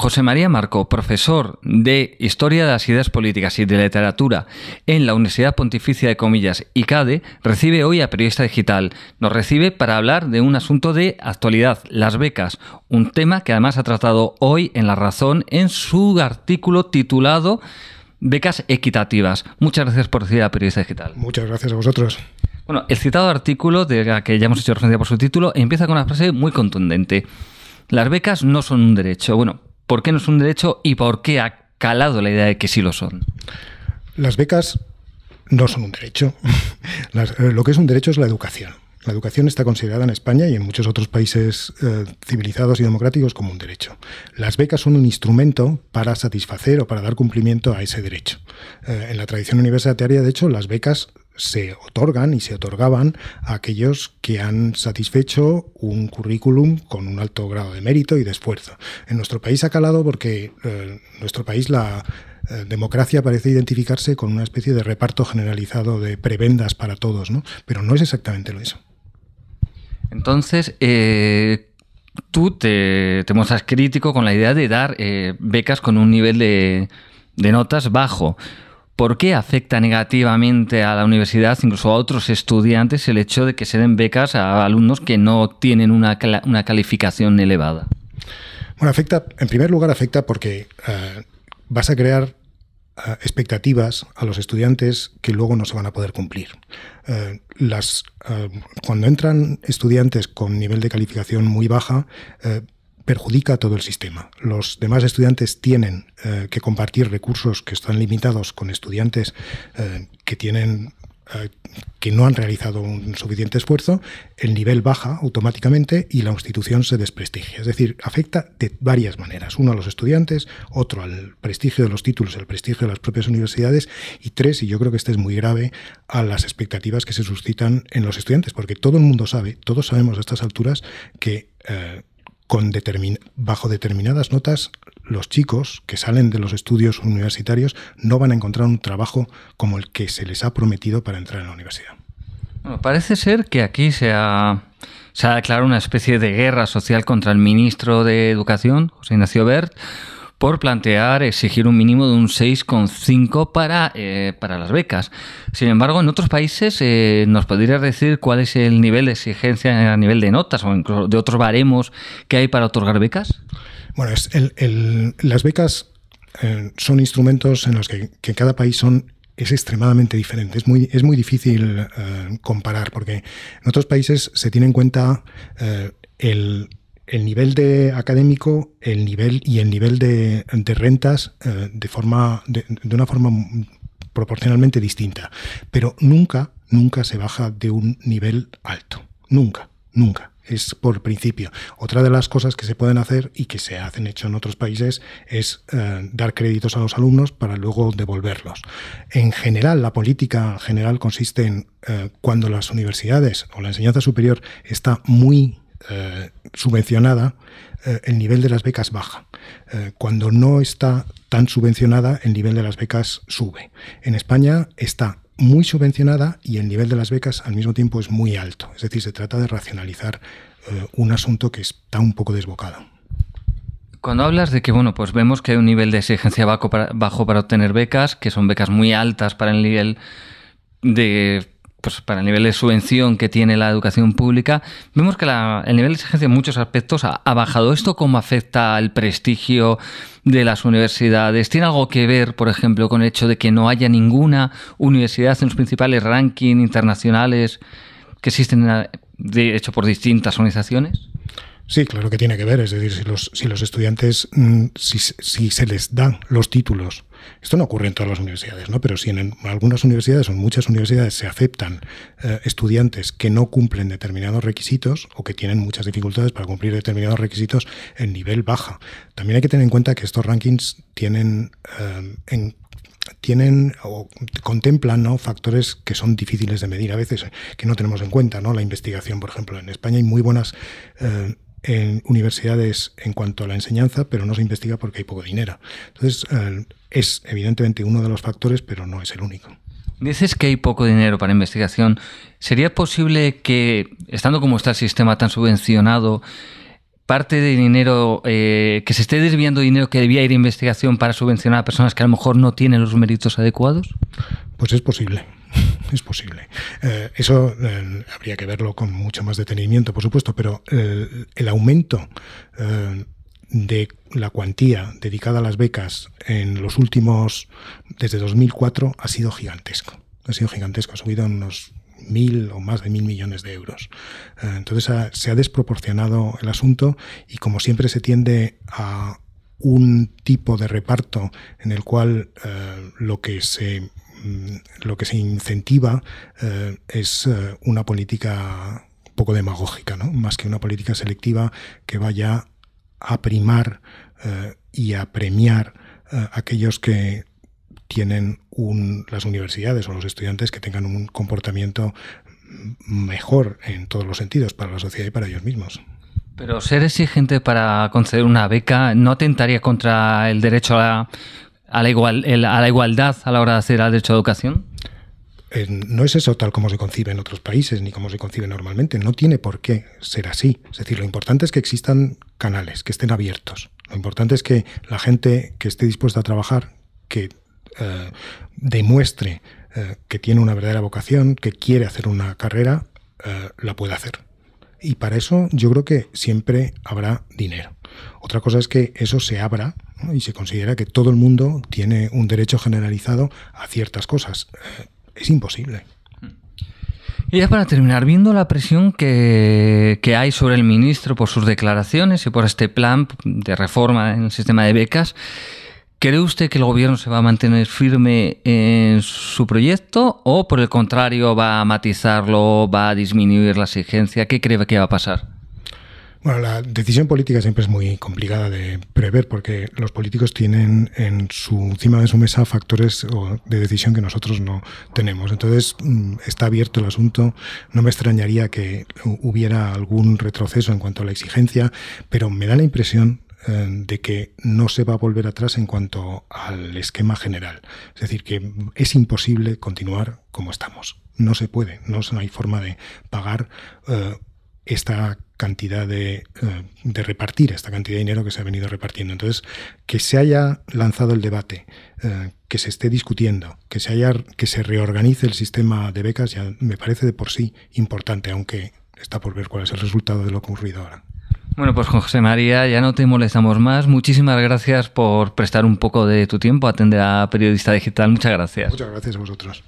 José María Marco, profesor de Historia de las Ideas Políticas y de Literatura en la Universidad Pontificia de Comillas, ICADE, recibe hoy a Periodista Digital. Nos recibe para hablar de un asunto de actualidad, las becas, un tema que además ha tratado hoy en La Razón en su artículo titulado Becas equitativas. Muchas gracias por recibir a Periodista Digital. Muchas gracias a vosotros. Bueno, el citado artículo, de la que ya hemos hecho referencia por su título, empieza con una frase muy contundente. Las becas no son un derecho. Bueno, ¿por qué no es un derecho y por qué ha calado la idea de que sí lo son? Las becas no son un derecho. Lo que es un derecho es la educación. La educación está considerada en España y en muchos otros países civilizados y democráticos como un derecho. Las becas son un instrumento para satisfacer o para dar cumplimiento a ese derecho. En la tradición universitaria, de hecho, las becas se otorgan y se otorgaban a aquellos que han satisfecho un currículum con un alto grado de mérito y de esfuerzo. En nuestro país ha calado porque en nuestro país la democracia parece identificarse con una especie de reparto generalizado de prebendas para todos, ¿no? Pero no es exactamente eso. Entonces, tú te muestras crítico con la idea de dar becas con un nivel de notas bajo. ¿Por qué afecta negativamente a la universidad, incluso a otros estudiantes, el hecho de que se den becas a alumnos que no tienen una calificación elevada? Bueno, en primer lugar afecta porque vas a crear expectativas a los estudiantes que luego no se van a poder cumplir. Cuando entran estudiantes con nivel de calificación muy baja, perjudica a todo el sistema. Los demás estudiantes tienen que compartir recursos que están limitados con estudiantes que no han realizado un suficiente esfuerzo, el nivel baja automáticamente y la institución se desprestigia. Es decir, afecta de varias maneras. Uno, a los estudiantes, otro, al prestigio de los títulos, al prestigio de las propias universidades, y tres, y yo creo que este es muy grave, a las expectativas que se suscitan en los estudiantes, porque todo el mundo sabe, todos sabemos a estas alturas que bajo determinadas notas, los chicos que salen de los estudios universitarios no van a encontrar un trabajo como el que se les ha prometido para entrar en la universidad. Bueno, parece ser que aquí se ha declarado una especie de guerra social contra el ministro de Educación, José Ignacio Wert, por exigir un mínimo de un 6,5 para las becas. Sin embargo, en otros países, ¿nos podrías decir cuál es el nivel de exigencia a nivel de notas o incluso de otros baremos que hay para otorgar becas? Bueno, las becas son instrumentos en los que cada país es extremadamente diferente. Es muy difícil comparar, porque en otros países se tiene en cuenta el nivel de académico, el nivel de rentas de una forma proporcionalmente distinta. Pero nunca se baja de un nivel alto. Nunca. Es por principio. Otra de las cosas que se pueden hacer y que se hacen hecho en otros países es dar créditos a los alumnos para luego devolverlos. En general, la política general consiste en cuando las universidades o la enseñanza superior está muy subvencionada, el nivel de las becas baja. Cuando no está tan subvencionada, el nivel de las becas sube. En España está muy subvencionada y el nivel de las becas al mismo tiempo es muy alto. Es decir, se trata de racionalizar un asunto que está un poco desbocado. Cuando hablas de que, pues vemos que hay un nivel de exigencia bajo para obtener becas, que son becas muy altas para el nivel para el nivel de subvención que tiene la educación pública, vemos que el nivel de exigencia en muchos aspectos ha bajado. ¿Esto cómo afecta al prestigio de las universidades? ¿Tiene algo que ver, por ejemplo, con el hecho de que no haya ninguna universidad en los principales rankings internacionales que existen, de hecho, por distintas organizaciones? Sí, claro que tiene que ver. Es decir, si los estudiantes, si se les dan los títulos, esto no ocurre en todas las universidades, ¿no? Pero si en algunas universidades o en muchas universidades se aceptan estudiantes que no cumplen determinados requisitos o que tienen muchas dificultades para cumplir determinados requisitos, el nivel baja. También hay que tener en cuenta que estos rankings tienen o contemplan, ¿no?, factores que son difíciles de medir a veces, que no tenemos en cuenta, ¿no? La investigación, por ejemplo. En España hay muy buenas en universidades en cuanto a la enseñanza, pero no se investiga porque hay poco dinero. Entonces, es evidentemente uno de los factores, pero no es el único. Dices que hay poco dinero para investigación. ¿Sería posible que, estando como está el sistema tan subvencionado, parte de dinero, que se esté desviando dinero que debía ir a investigación para subvencionar a personas que a lo mejor no tienen los méritos adecuados? Pues es posible. Es posible. Eso habría que verlo con mucho más detenimiento, por supuesto, pero el aumento de la cuantía dedicada a las becas en los últimos, desde 2004, ha sido gigantesco. Ha subido en unos 1.000 o más de 1.000 millones de euros. Entonces se ha desproporcionado el asunto y, como siempre, se tiende a un tipo de reparto en el cual lo que se incentiva es una política un poco demagógica, ¿no? Más que una política selectiva que vaya a primar y a premiar aquellos que tienen las universidades o los estudiantes que tengan un comportamiento mejor en todos los sentidos para la sociedad y para ellos mismos. Pero ser exigente para conceder una beca no atentaría contra el derecho a la igualdad a la hora de acceder al derecho a educación. No es eso tal como se concibe en otros países ni como se concibe normalmente. No tiene por qué ser así. Es decir, lo importante es que existan canales, que estén abiertos. Lo importante es que la gente que esté dispuesta a trabajar, que demuestre que tiene una verdadera vocación, que quiere hacer una carrera, la pueda hacer. Y para eso yo creo que siempre habrá dinero. Otra cosa es que eso se abra, ¿no? Y se considera que todo el mundo tiene un derecho generalizado a ciertas cosas. Es imposible. Y ya para terminar, viendo la presión que hay sobre el ministro por sus declaraciones y por este plan de reforma en el sistema de becas, ¿cree usted que el gobierno se va a mantener firme en su proyecto o, por el contrario, va a matizarlo, va a disminuir la exigencia? ¿Qué cree que va a pasar? Bueno, la decisión política siempre es muy complicada de prever porque los políticos tienen encima de su mesa factores de decisión que nosotros no tenemos. Entonces, está abierto el asunto. No me extrañaría que hubiera algún retroceso en cuanto a la exigencia, pero me da la impresión de que no se va a volver atrás en cuanto al esquema general. Es decir, que es imposible continuar como estamos. No se puede, no hay forma de pagar esta cantidad de repartir esta cantidad de dinero que se ha venido repartiendo. Entonces, que se haya lanzado el debate, que se esté discutiendo, que se reorganice el sistema de becas, ya me parece de por sí importante, aunque está por ver cuál es el resultado de lo ocurrido ahora. Bueno, pues José María, ya no te molestamos más. Muchísimas gracias por prestar un poco de tu tiempo a atender a Periodista Digital. Muchas gracias. Muchas gracias a vosotros.